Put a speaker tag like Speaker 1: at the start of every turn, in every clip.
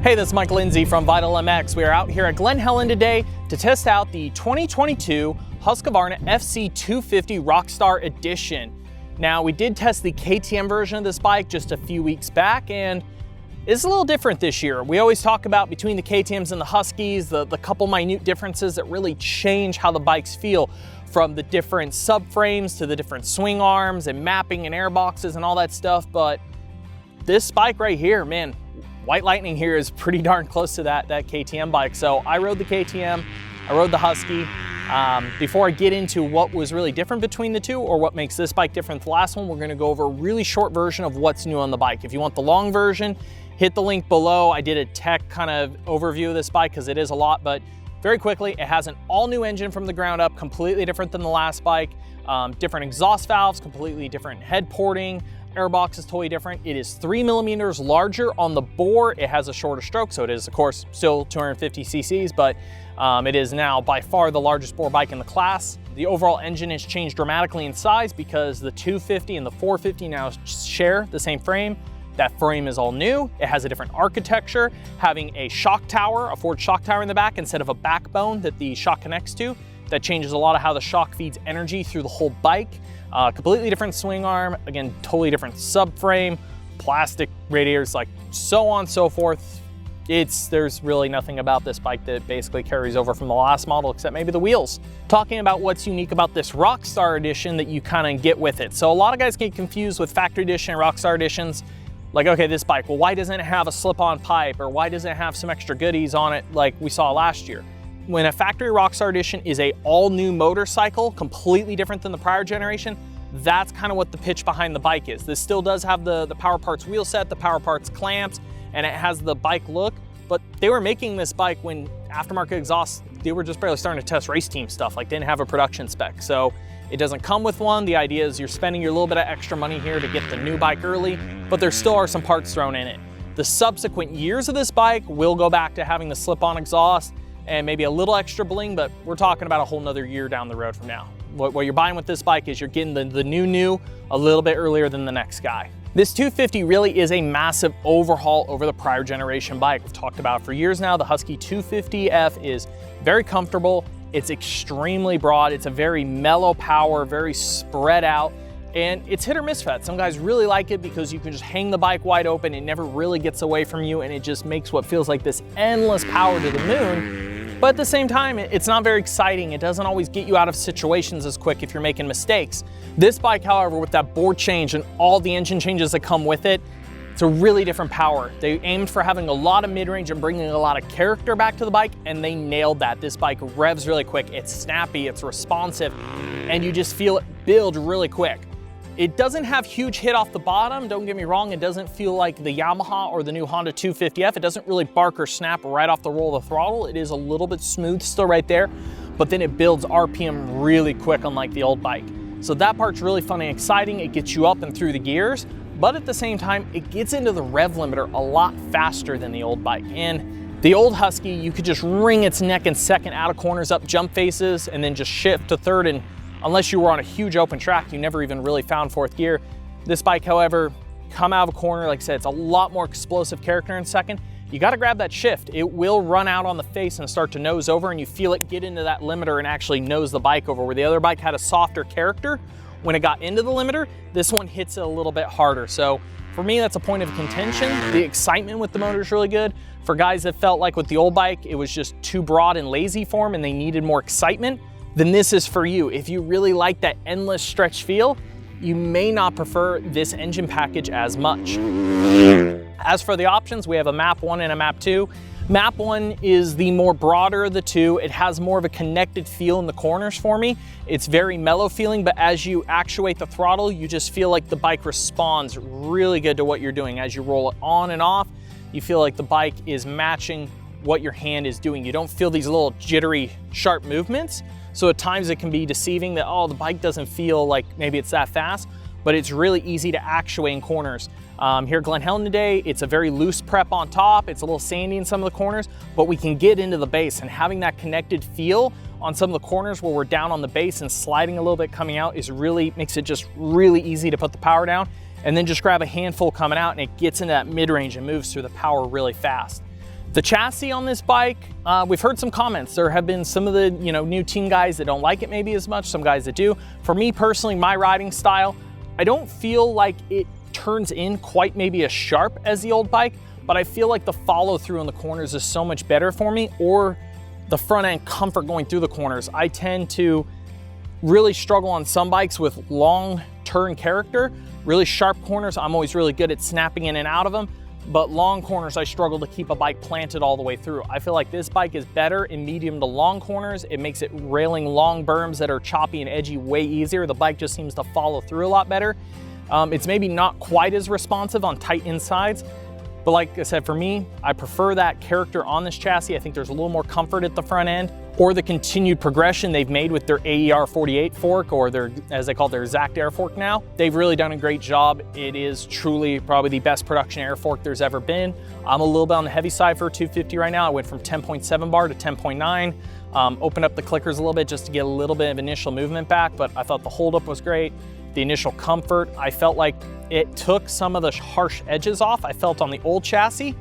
Speaker 1: Hey, this is Mike Lindsay from Vital MX. We are out here at Glen Helen today to test out the 2022 Husqvarna FC 250 Rockstar Edition. Now, we did test the KTM version of this bike just a few weeks back, and it's a little different this year. We always talk about between the KTMs and the Huskies, the couple minute differences that really change how the bikes feel, from the different subframes to the different swing arms and mapping and air boxes and all that stuff. But this bike right here, man, White Lightning here is pretty darn close to that KTM bike. So I rode the KTM, I rode the Husky. Before I get into what was really different between the two or what makes this bike different than the last one, we're gonna go over a really short version of what's new on the bike. If you want the long version, hit the link below. I did a tech kind of overview of this bike because it is a lot, but very quickly, it has an all new engine from the ground up, completely different than the last bike. Different exhaust valves, completely different head porting. Airbox is totally different. It is 3 millimeters larger on the bore. It has a shorter stroke, so it is, of course, still 250 cc's, but it is now by far the largest bore bike in the class. The overall engine has changed dramatically in size because the 250 and the 450 now share the same frame. That frame is all new. It has a different architecture, having a shock tower, a forged shock tower in the back instead of a backbone that the shock connects to. That changes a lot of how the shock feeds energy through the whole bike. Completely different swing arm, again, totally different subframe, plastic radiators, like so on and so forth. There's really nothing about this bike that basically carries over from the last model except maybe the wheels. Talking about what's unique about this Rockstar Edition that you kind of get with it. So a lot of guys get confused with Factory Edition and Rockstar Editions. Like, okay, this bike, well, why doesn't it have a slip-on pipe, or why doesn't it have some extra goodies on it like we saw last year? When a factory Rockstar Edition is a all-new motorcycle, completely different than the prior generation, that's kind of what the pitch behind the bike is. This still does have the Power Parts wheel set, the Power Parts clamps, and it has the bike look, but they were making this bike when Aftermarket exhausts, they were just barely starting to test race team stuff, like didn't have a production spec. So it doesn't come with one. The idea is you're spending your little bit of extra money here to get the new bike early, but there still are some parts thrown in it. The subsequent years of this bike will go back to having the slip-on exhaust and maybe a little extra bling, but we're talking about a whole nother year down the road from now. What you're buying with this bike is you're getting the new a little bit earlier than the next guy. This 250 really is a massive overhaul over the prior generation bike. We've talked about it for years now. The Husky 250F is very comfortable. It's extremely broad. It's a very mellow power, very spread out, and it's hit or miss fat. Some guys really like it because you can just hang the bike wide open. It never really gets away from you, and it just makes what feels like this endless power to the moon. But at the same time, it's not very exciting. It doesn't always get you out of situations as quick if you're making mistakes. This bike, however, with that board change and all the engine changes that come with it, it's a really different power. They aimed for having a lot of mid-range and bringing a lot of character back to the bike, and they nailed that. This bike revs really quick. It's snappy, it's responsive, and you just feel it build really quick. It doesn't have huge hit off the bottom, don't get me wrong. It doesn't feel like the Yamaha or the new Honda 250F. It doesn't really bark or snap right off the roll of the throttle. It is a little bit smooth still right there, but then it builds RPM really quick unlike the old bike. So that part's really fun and exciting. It gets you up and through the gears, but at the same time, it gets into the rev limiter a lot faster than the old bike. And the old Husky, you could just wring its neck in second out of corners up jump faces and then just shift to third, and unless you were on a huge open track, you never even really found fourth gear. This bike, however, come out of a corner, like I said, it's a lot more explosive character in second. You gotta grab that shift. It will run out on the face and start to nose over, and you feel it get into that limiter and actually nose the bike over, where the other bike had a softer character. When it got into the limiter, this one hits it a little bit harder. So for me, that's a point of contention. The excitement with the motor is really good. For guys that felt like with the old bike, it was just too broad and lazy for them and they needed more excitement, then this is for you. If you really like that endless stretch feel, you may not prefer this engine package as much. As for the options, we have a MAP 1 and a MAP 2. MAP 1 is the more broader of the two. It has more of a connected feel in the corners for me. It's very mellow feeling, but as you actuate the throttle, you just feel like the bike responds really good to what you're doing. As you roll it on and off, you feel like the bike is matching what your hand is doing. You don't feel these little jittery, sharp movements. So at times it can be deceiving that, oh, the bike doesn't feel like maybe it's that fast, but it's really easy to actuate in corners. Here at Glen Helen today, it's a very loose prep on top. It's a little sandy in some of the corners, but we can get into the base, and having that connected feel on some of the corners where we're down on the base and sliding a little bit coming out makes it just really easy to put the power down, and then just grab a handful coming out and it gets into that mid-range and moves through the power really fast. The chassis on this bike, we've heard some comments. There have been some of the new team guys that don't like it maybe as much, some guys that do. For me personally, my riding style, I don't feel like it turns in quite maybe as sharp as the old bike, but I feel like the follow through on the corners is so much better for me, or the front end comfort going through the corners. I tend to really struggle on some bikes with long turn character. Really sharp corners, I'm always really good at snapping in and out of them, but long corners, I struggle to keep a bike planted all the way through. I feel like this bike is better in medium to long corners. It makes it railing long berms that are choppy and edgy way easier. The bike just seems to follow through a lot better. It's maybe not quite as responsive on tight insides, but like I said, for me, I prefer that character on this chassis. I think there's a little more comfort at the front end, or the continued progression they've made with their AER 48 fork, or their, as they call their Zact air fork now. They've really done a great job. It is truly probably the best production air fork there's ever been. I'm a little bit on the heavy side for a 250 right now. I went from 10.7 bar to 10.9. Opened up the clickers a little bit just to get a little bit of initial movement back, but I thought the holdup was great. The initial comfort, I felt like it took some of the harsh edges off I felt on the old chassis.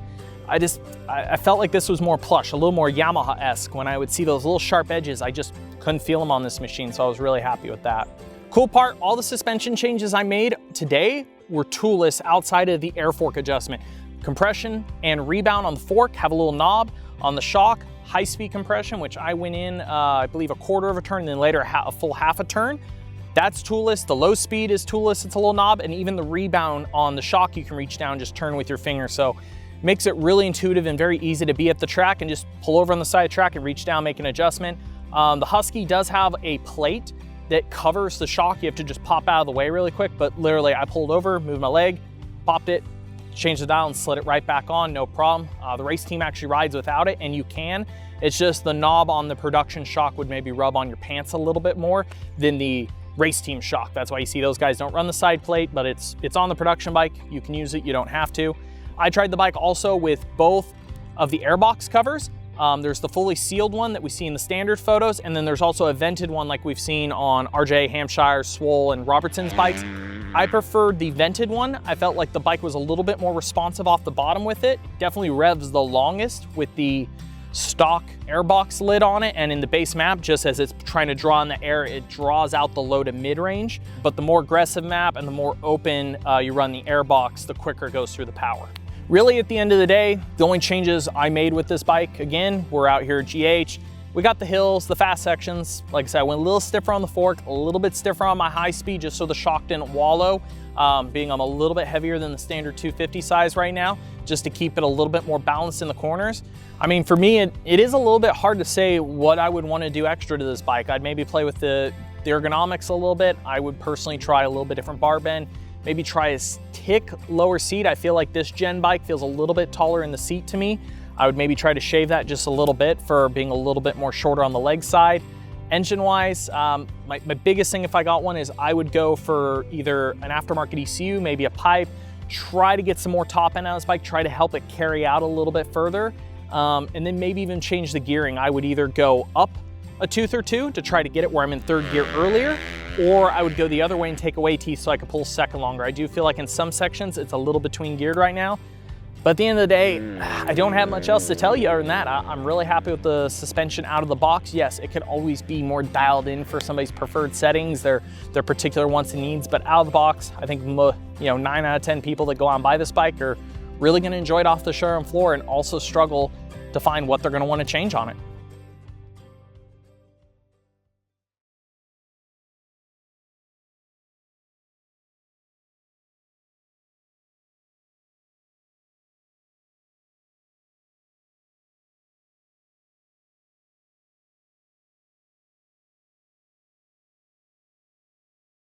Speaker 1: I felt like this was more plush, a little more Yamaha-esque. When I would see those little sharp edges, I just couldn't feel them on this machine, so I was really happy with that. Cool part, all the suspension changes I made today were toolless outside of the air fork adjustment. Compression and rebound on the fork have a little knob. On the shock, high-speed compression, which I went in, I believe, a quarter of a turn, and then later a full half a turn. That's toolless. The low speed is toolless, it's a little knob, and even the rebound on the shock, you can reach down and just turn with your finger. So makes it really intuitive and very easy to be at the track and just pull over on the side of the track and reach down, make an adjustment. The Husky does have a plate that covers the shock. You have to just pop out of the way really quick, but literally I pulled over, moved my leg, popped it, changed the dial and slid it right back on, no problem. The race team actually rides without it, and you can. It's just the knob on the production shock would maybe rub on your pants a little bit more than the race team shock. That's why you see those guys don't run the side plate, but it's on the production bike. You can use it, you don't have to. I tried the bike also with both of the airbox covers. There's the fully sealed one that we see in the standard photos, and then there's also a vented one like we've seen on RJ, Hampshire, Swole, and Robertson's bikes. I preferred the vented one. I felt like the bike was a little bit more responsive off the bottom with it. Definitely revs the longest with the stock airbox lid on it, and in the base map, just as it's trying to draw in the air, it draws out the low to mid-range. But the more aggressive map and the more open you run the airbox, the quicker it goes through the power. Really, at the end of the day, the only changes I made with this bike, again, we're out here at GH. We got the hills, the fast sections. Like I said, I went a little stiffer on the fork, a little bit stiffer on my high speed, just so the shock didn't wallow, being I'm a little bit heavier than the standard 250 size right now, just to keep it a little bit more balanced in the corners. I mean, for me, it is a little bit hard to say what I would want to do extra to this bike. I'd maybe play with the ergonomics a little bit. I would personally try a little bit different bar bend, maybe try a tick lower seat. I feel like this gen bike feels a little bit taller in the seat to me. I would maybe try to shave that just a little bit for being a little bit more shorter on the leg side. Engine-wise, my biggest thing if I got one is I would go for either an aftermarket ECU, maybe a pipe, try to get some more top end out of this bike, try to help it carry out a little bit further, and then maybe even change the gearing. I would either go up a tooth or two to try to get it where I'm in third gear earlier, or I would go the other way and take away teeth so I could pull second longer. I do feel like in some sections it's a little between geared right now. But at the end of the day, I don't have much else to tell you other than that. I'm really happy with the suspension out of the box. Yes, it could always be more dialed in for somebody's preferred settings, their particular wants and needs, but out of the box, I think 9 out of 10 people that go out and buy this bike are really gonna enjoy it off the showroom floor and also struggle to find what they're gonna wanna change on it.